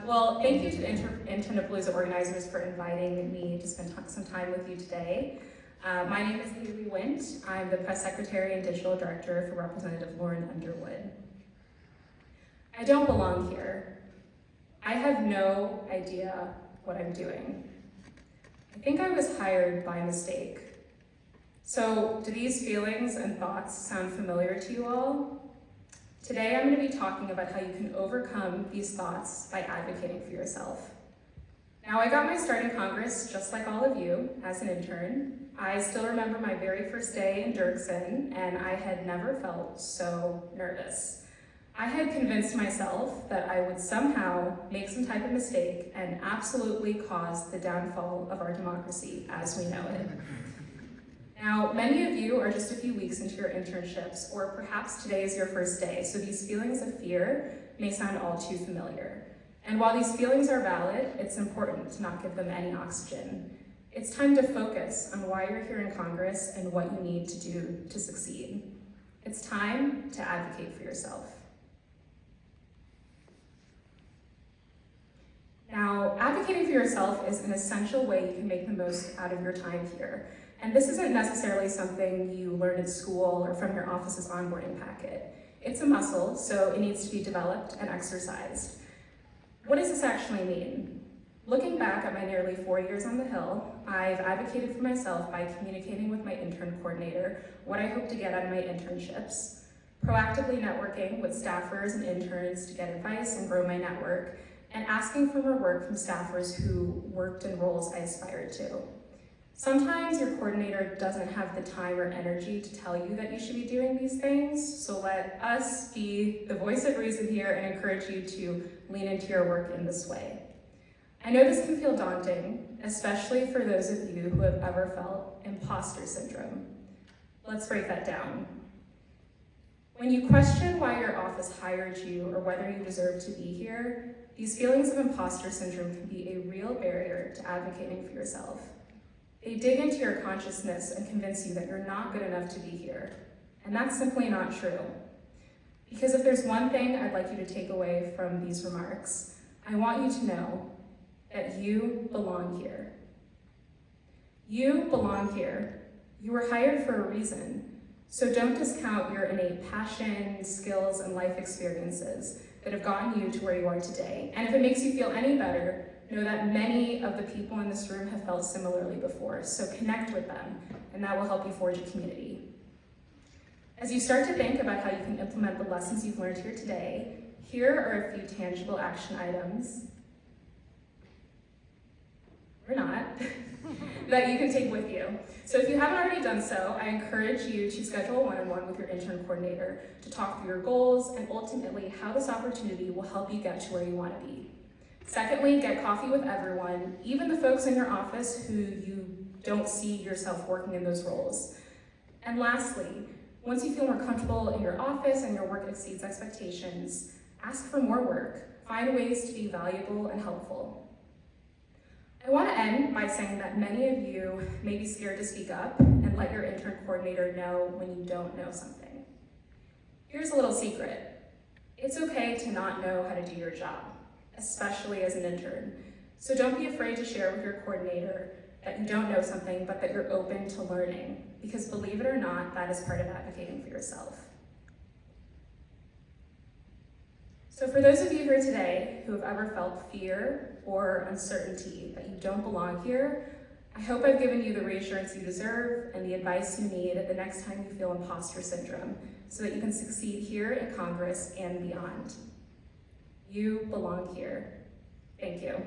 Well, thank you to the Internapalooza organizers for inviting me to spend some time with you today. My name is Wint. I'm the press secretary and digital director for Representative Lauren Underwood. I don't belong here. I have no idea what I'm doing. I think I was hired by mistake. So, do these feelings and thoughts sound familiar to you all? Today I'm going to be talking about how you can overcome these thoughts by advocating for yourself. Now, I got my start in Congress just like all of you as an intern. I still remember my very first day in Dirksen, and I had never felt so nervous. I had convinced myself that I would somehow make some type of mistake and absolutely cause the downfall of our democracy as we know it. Now, many of you are just a few weeks into your internships, or perhaps today is your first day, so these feelings of fear may sound all too familiar. And while these feelings are valid, it's important to not give them any oxygen. It's time to focus on why you're here in Congress and what you need to do to succeed. It's time to advocate for yourself. Now, advocating for yourself is an essential way you can make the most out of your time here. And this isn't necessarily something you learn at school or from your office's onboarding packet. It's a muscle, so it needs to be developed and exercised. What does this actually mean? Looking back at my nearly 4 years on the Hill, I've advocated for myself by communicating with my intern coordinator what I hope to get out of my internships, proactively networking with staffers and interns to get advice and grow my network, and asking for more work from staffers who worked in roles I aspired to. Sometimes your coordinator doesn't have the time or energy to tell you that you should be doing these things, so let us be the voice of reason here and encourage you to lean into your work in this way. I know this can feel daunting, especially for those of you who have ever felt imposter syndrome. Let's break that down. When you question why your office hired you or whether you deserve to be here, these feelings of imposter syndrome can be a real barrier to advocating for yourself. They dig into your consciousness and convince you that you're not good enough to be here. And that's simply not true. Because if there's one thing I'd like you to take away from these remarks, I want you to know that you belong here. You belong here. You were hired for a reason. So don't discount your innate passion, skills, and life experiences that have gotten you to where you are today. And if it makes you feel any better, know that many of the people in this room have felt similarly before, so connect with them, and that will help you forge a community. As you start to think about how you can implement the lessons you've learned here today, here are a few tangible action items, or not, that you can take with you. So if you haven't already done so, I encourage you to schedule a one-on-one with your intern coordinator to talk through your goals and ultimately how this opportunity will help you get to where you want to be. Secondly, get coffee with everyone, even the folks in your office who you don't see yourself working in those roles. And lastly, once you feel more comfortable in your office and your work exceeds expectations, ask for more work. Find ways to be valuable and helpful. I want to end by saying that many of you may be scared to speak up and let your intern coordinator know when you don't know something. Here's a little secret. It's okay to not know how to do your job, especially as an intern. So don't be afraid to share with your coordinator that you don't know something, but that you're open to learning, because believe it or not, that is part of advocating for yourself. So for those of you here today who have ever felt fear or uncertainty that you don't belong here, I hope I've given you the reassurance you deserve and the advice you need the next time you feel imposter syndrome, so that you can succeed here in Congress and beyond. You belong here. Thank you.